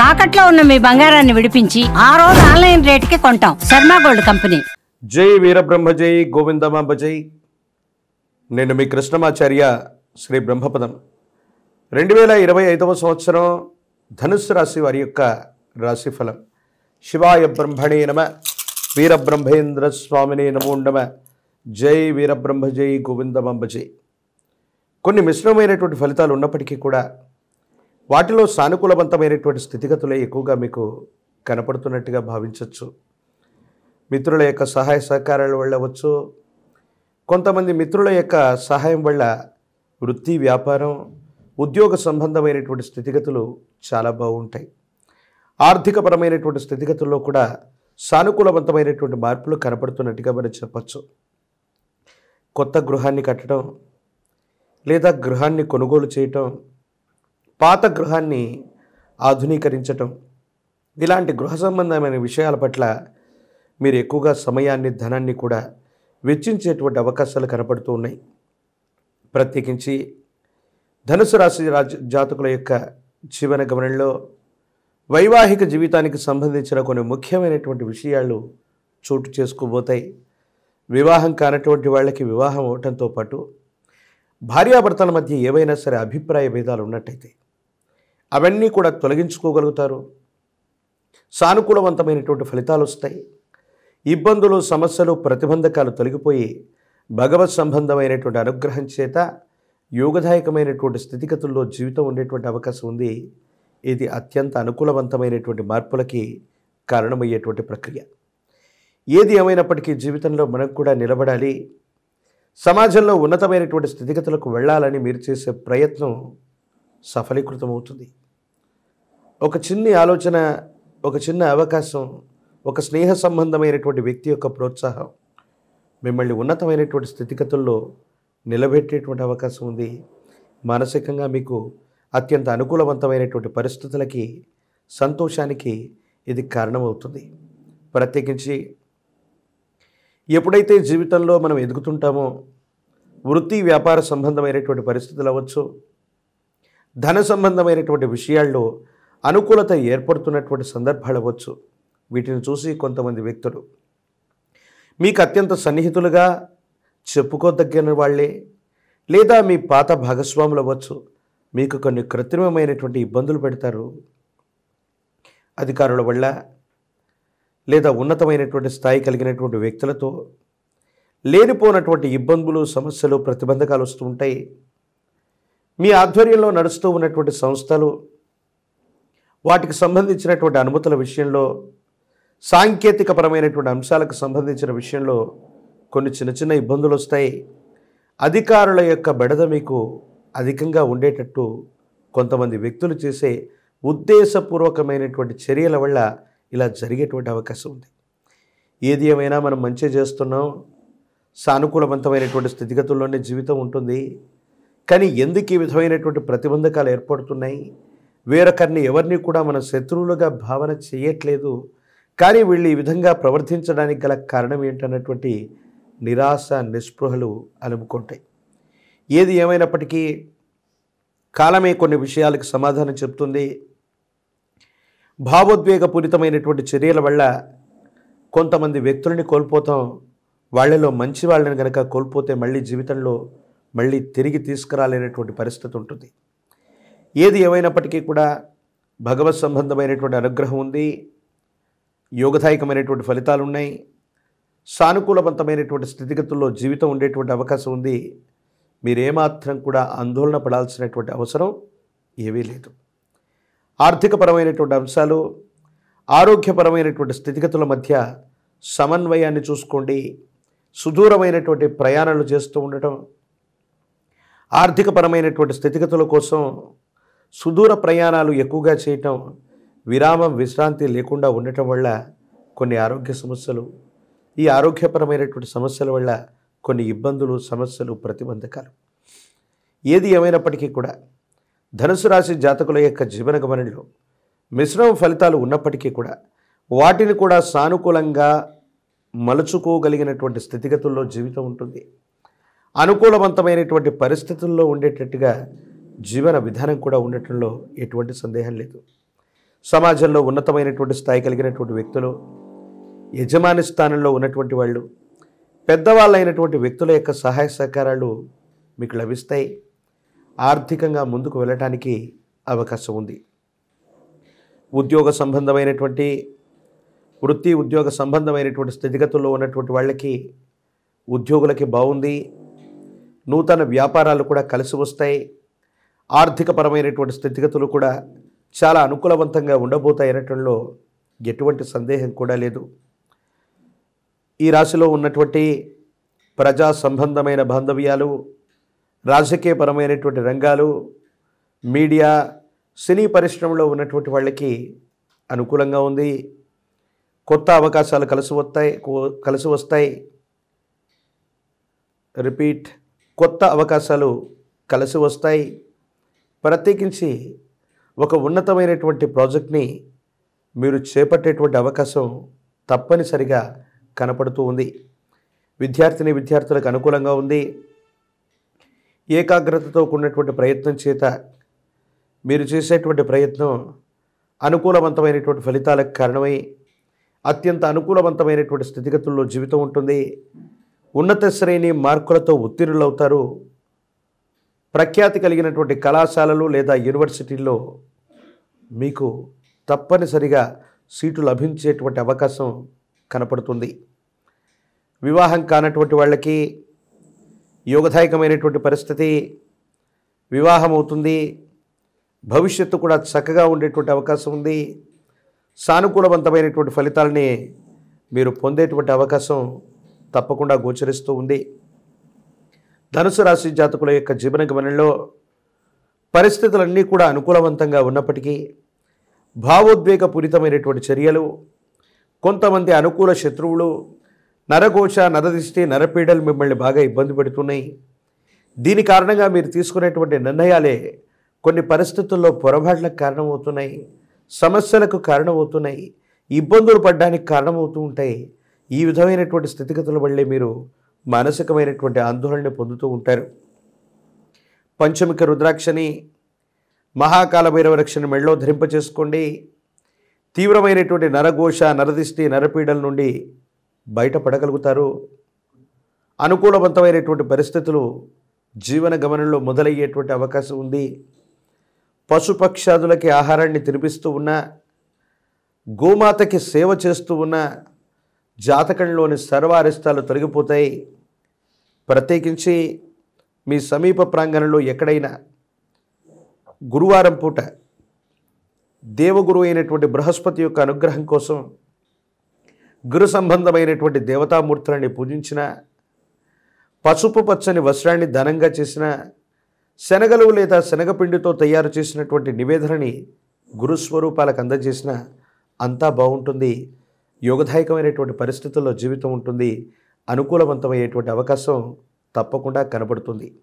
తాకట్లో ఉన్న మీ బంగారాన్ని విడిపించి ఆ రోజు ఆన్లైన్ రేటుకి కొంటాం. Sharma gold company. జై వీరబ్రహ్మ జై గోవిందమాంబ జై. నేను మీ కృష్ణమాచార్య శ్రీ బ్రహ్మపదం. 2025వ సంవత్సరం ధనుస్సు రాశి వారి యొక్క రాశిఫలం. శివాయ బ్రహ్మణే నమ, వీరబ్రహ్మేంద్ర స్వామినే నమో నమ. జై వీరబ్రహ్మ జై గోవిందమాంబ జై. కొన్ని మిశ్రమైనటువంటి ఫలితాలు ఉన్నప్పటికీ కూడా వాటిలో సానుకూలవంతమైనటువంటి స్థితిగతులే ఎక్కువగా మీకు కనపడుతున్నట్టుగా భావించవచ్చు. మిత్రుల యొక్క సహాయ సహకారాల వల్ల అవ్వచ్చు, కొంతమంది మిత్రుల యొక్క సహాయం వల్ల వృత్తి, వ్యాపారం, ఉద్యోగ సంబంధమైనటువంటి స్థితిగతులు చాలా బాగుంటాయి. ఆర్థికపరమైనటువంటి స్థితిగతుల్లో కూడా సానుకూలవంతమైనటువంటి మార్పులు కనపడుతున్నట్టుగా మనం చెప్పచ్చు. కొత్త గృహాన్ని కట్టడం లేదా గృహాన్ని కొనుగోలు చేయటం, పాత గృహాన్ని ఆధునీకరించటం, ఇలాంటి గృహ సంబంధమైన విషయాల పట్ల మీరు ఎక్కువగా సమయాన్ని, ధనాన్ని కూడా వెచ్చించేటువంటి అవకాశాలు కనపడుతూ ఉన్నాయి. ప్రత్యేకించి ధనుసు రాశి జాతకుల యొక్క జీవన గమనంలో వైవాహిక జీవితానికి సంబంధించిన కొన్ని ముఖ్యమైనటువంటి విషయాలు చోటు చేసుకోబోతాయి. వివాహం కానటువంటి వాళ్ళకి వివాహం అవటంతో పాటు భార్యాభర్తల మధ్య ఏవైనా సరే అభిప్రాయ భేదాలు ఉన్నట్టయితే అవన్నీ కూడా తొలగించుకోగలుగుతారు. సానుకూలవంతమైనటువంటి ఫలితాలు వస్తాయి. ఇబ్బందులు, సమస్యలు, ప్రతిబంధకాలు తొలగిపోయి భగవత్ సంబంధమైనటువంటి అనుగ్రహం చేత యోగదాయకమైనటువంటి స్థితిగతుల్లో జీవితం ఉండేటువంటి అవకాశం ఉంది. ఇది అత్యంత అనుకూలవంతమైనటువంటి మార్పులకి కారణమయ్యేటువంటి ప్రక్రియ. ఏది ఏమైనప్పటికీ జీవితంలో మనం కూడా నిలబడాలి, సమాజంలో ఉన్నతమైనటువంటి స్థితిగతులకు వెళ్ళాలని మీరు చేసే ప్రయత్నం సఫలీకృతమవుతుంది. ఒక చిన్న ఆలోచన, ఒక చిన్న అవకాశం, ఒక స్నేహ సంబంధమైనటువంటి వ్యక్తి యొక్క ప్రోత్సాహం మిమ్మల్ని ఉన్నతమైనటువంటి స్థితిగతుల్లో నిలబెట్టేటువంటి అవకాశం ఉంది. మానసికంగా మీకు అత్యంత అనుకూలవంతమైనటువంటి పరిస్థితులకి, సంతోషానికి ఇది కారణమవుతుంది. ప్రత్యేకించి ఎప్పుడైతే జీవితంలో మనం ఎదుగుతుంటామో, వృత్తి, వ్యాపార సంబంధమైనటువంటి పరిస్థితులు అవ్వచ్చు, ధన సంబంధమైనటువంటి విషయాల్లో అనుకూలత ఏర్పడుతున్నటువంటి సందర్భాలు అవ్వచ్చు, వీటిని చూసి కొంతమంది వ్యక్తులు మీకు అత్యంత సన్నిహితులుగా చెప్పుకోదగిన వాళ్ళే లేదా మీ పాత భాగస్వాములు అవ్వచ్చు, మీకు కొన్ని కృత్రిమమైనటువంటి ఇబ్బందులు పెడతారు. అధికారుల వల్ల లేదా ఉన్నతమైనటువంటి స్థాయి కలిగినటువంటి వ్యక్తులతో లేనిపోనటువంటి ఇబ్బందులు, సమస్యలు, ప్రతిబంధకాలు వస్తూ ఉంటాయి. మీ ఆధ్వర్యంలో నడుస్తూ ఉన్నటువంటి సంస్థలు, వాటికి సంబంధించినటువంటి అనుమతుల విషయంలో, సాంకేతికపరమైనటువంటి అంశాలకు సంబంధించిన విషయంలో కొన్ని చిన్న చిన్న ఇబ్బందులు వస్తాయి. అధికారుల యొక్క బెడద మీకు అధికంగా ఉండేటట్టు కొంతమంది వ్యక్తులు చేసే ఉద్దేశపూర్వకమైనటువంటి చర్యల వల్ల ఇలా జరిగేటువంటి అవకాశం ఉంది. ఏది ఏమైనా మనం మంచి చేస్తున్నాం, సానుకూలవంతమైనటువంటి స్థితిగతుల్లోనే జీవితం ఉంటుంది. కానీ ఎందుకు ఈ విధమైనటువంటి ప్రతిబంధకాలు ఏర్పడుతున్నాయి? వేరొకరిని, ఎవరిని కూడా మనం శత్రువులుగా భావన చేయట్లేదు, కానీ వీళ్ళు ఈ విధంగా ప్రవర్తించడానికి గల కారణం ఏంటన్నటువంటి నిరాశ, నిస్పృహలు అలుముకుంటాయి. ఏది ఏమైనప్పటికీ కాలమే కొన్ని విషయాలకు సమాధానం చెప్తుంది. భావోద్వేగపూరితమైనటువంటి చర్యల వల్ల కొంతమంది వ్యక్తులని కోల్పోతాం. వాళ్ళలో మంచి వాళ్ళని కనుక కోల్పోతే మళ్ళీ జీవితంలో మళ్ళీ తిరిగి తీసుకురాలేనటువంటి పరిస్థితి ఉంటుంది. ఏది ఏమైనప్పటికీ కూడా భగవత్ సంబంధమైనటువంటి అనుగ్రహం ఉంది, యోగదాయకమైనటువంటి ఫలితాలు ఉన్నాయి, సానుకూలవంతమైనటువంటి స్థితిగతుల్లో జీవితం ఉండేటువంటి అవకాశం ఉంది. మీరేమాత్రం కూడా ఆందోళన పడాల్సినటువంటి అవసరం ఏమీ లేదు. ఆర్థికపరమైనటువంటి అంశాలు, ఆరోగ్యపరమైనటువంటి స్థితిగతుల మధ్య సమన్వయాన్ని చూసుకోండి. సుదూరమైనటువంటి ప్రయాణాలు చేస్తూ ఉండటం, ఆర్థికపరమైనటువంటి స్థితిగతుల కోసం సుదూర ప్రయాణాలు ఎక్కువగా చేయటం, విరామం, విశ్రాంతి లేకుండా ఉండటం వల్ల కొన్ని ఆరోగ్య సమస్యలు, ఈ ఆరోగ్యపరమైనటువంటి సమస్యల వల్ల కొన్ని ఇబ్బందులు, సమస్యలు, ప్రతిబంధకాలు. ఏది ఏమైనప్పటికీ కూడా ధనుసు రాశి జాతకుల యొక్క జీవన గమనంలో మిశ్రమ ఫలితాలు ఉన్నప్పటికీ కూడా వాటిని కూడా సానుకూలంగా మలుచుకోగలిగినటువంటి స్థితిగతుల్లో జీవితం ఉంటుంది. అనుకూలవంతమైనటువంటి పరిస్థితుల్లో ఉండేటట్టుగా జీవన విధానం కూడా ఉండటంలో ఎటువంటి సందేహం లేదు. సమాజంలో ఉన్నతమైనటువంటి స్థాయి కలిగినటువంటి వ్యక్తులు, యజమాని స్థానంలో ఉన్నటువంటి వాళ్ళు, పెద్దవాళ్ళైనటువంటి వ్యక్తుల యొక్క సహాయ సహకారాలు మీకు లభిస్తాయి. ఆర్థికంగా ముందుకు వెళ్ళటానికి అవకాశం ఉంది. ఉద్యోగ సంబంధమైనటువంటి వృత్తి, ఉద్యోగ సంబంధమైనటువంటి స్థితిగతుల్లో ఉన్నటువంటి వాళ్ళకి, ఉద్యోగులకి బాగుంది. నూతన వ్యాపారాలు కూడా కలిసి వస్తాయి. ఆర్థికపరమైనటువంటి స్థితిగతులు కూడా చాలా అనుకూలవంతంగా ఉండబోతాయి అనటంలో ఎటువంటి సందేహం కూడా లేదు. ఈ రాశిలో ఉన్నటువంటి ప్రజా సంబంధమైన బాంధవ్యాలు, రాజకీయపరమైనటువంటి రంగాలు, మీడియా, సినీ పరిశ్రమలో ఉన్నటువంటి వాళ్ళకి అనుకూలంగా ఉంది. కొత్త అవకాశాలు కలిసి వస్తాయి. రిపీట్, కొత్త అవకాశాలు కలిసి వస్తాయి. ప్రత్యేకించి ఒక ఉన్నతమైనటువంటి ప్రాజెక్ట్ని మీరు చేపట్టేటువంటి అవకాశం తప్పనిసరిగా కనపడుతూ ఉంది. విద్యార్థులకు అనుకూలంగా ఉంది. ఏకాగ్రతతో కూడినటువంటి ప్రయత్నం చేత మీరు చేసేటువంటి ప్రయత్నం అనుకూలవంతమైనటువంటి ఫలితాలకు కారణమై అత్యంత అనుకూలవంతమైనటువంటి స్థితిగతుల్లో జీవితం ఉంటుంది. ఉన్నత శ్రేణి మార్కులతో ఉత్తీర్ణులవుతారు. ప్రఖ్యాతి కలిగినటువంటి కళాశాలలు లేదా యూనివర్సిటీల్లో మీకు తప్పనిసరిగా సీటు లభించేటువంటి అవకాశం కనపడుతుంది. వివాహం కానటువంటి వాళ్ళకి యోగదాయకమైనటువంటి పరిస్థితి, వివాహం అవుతుంది. భవిష్యత్తు కూడా చక్కగా ఉండేటువంటి అవకాశం ఉంది. సానుకూలవంతమైనటువంటి ఫలితాలని మీరు పొందేటువంటి అవకాశం తప్పకుండా గోచరిస్తూ ఉంది. ధనుసు రాశి జాతకుల యొక్క జీవన గమనంలో పరిస్థితులన్నీ కూడా అనుకూలవంతంగా ఉన్నప్పటికీ భావోద్వేగపూరితమైనటువంటి చర్యలు, కొంతమంది అనుకూల శత్రువులు, నరఘోష, నరదిష్టి, నరపీడలు మిమ్మల్ని బాగా ఇబ్బంది పెడుతున్నాయి. దీని కారణంగా మీరు తీసుకునేటువంటి నిర్ణయాలే కొన్ని పరిస్థితుల్లో పొరపాట్లకు కారణమవుతున్నాయి, సమస్యలకు కారణమవుతున్నాయి, ఇబ్బందులు పడడానికి కారణమవుతూ ఉంటాయి. ఈ విధమైనటువంటి స్థితిగతుల వల్లే మీరు మానసికమైనటువంటి ఆందోళన పొందుతూ ఉంటారు. పంచమిక రుద్రాక్షని, మహాకాల భైరవ రక్షని మెడలో ధరింపచేసుకోండి. తీవ్రమైనటువంటి నరఘోష, నరదిష్టి, నరపీడల నుండి బయటపడగలుగుతారు. అనుకూలవంతమైనటువంటి పరిస్థితులు జీవన గమనంలో మొదలయ్యేటువంటి అవకాశం ఉంది. పశుపక్షాదులకి ఆహారాన్ని తినిపిస్తూ ఉన్నా, గోమాతకి సేవ చేస్తూ ఉన్నా జాతకంలోని సర్వ అరిష్టాలు తొలగిపోతాయి. ప్రత్యేకించి మీ సమీప ప్రాంగణంలో ఎక్కడైనా గురువారం పూట దేవగురు అయినటువంటి బృహస్పతి యొక్క అనుగ్రహం కోసం గురు సంబంధమైనటువంటి దేవతామూర్తులని పూజించిన, పసుపు పచ్చని వస్త్రాన్ని దానంగా చేసిన, శనగలు లేదా శనగపిండితో తయారు చేసినటువంటి నివేదనని గురుస్వరూపాలకు అందజేసిన అంతా బాగుంటుంది. యోగదాయకమైనటువంటి పరిస్థితుల్లో జీవితం ఉంటుంది. అనుకూలవంతమయ్యేటువంటి అవకాశం తప్పకుండా కనబడుతుంది.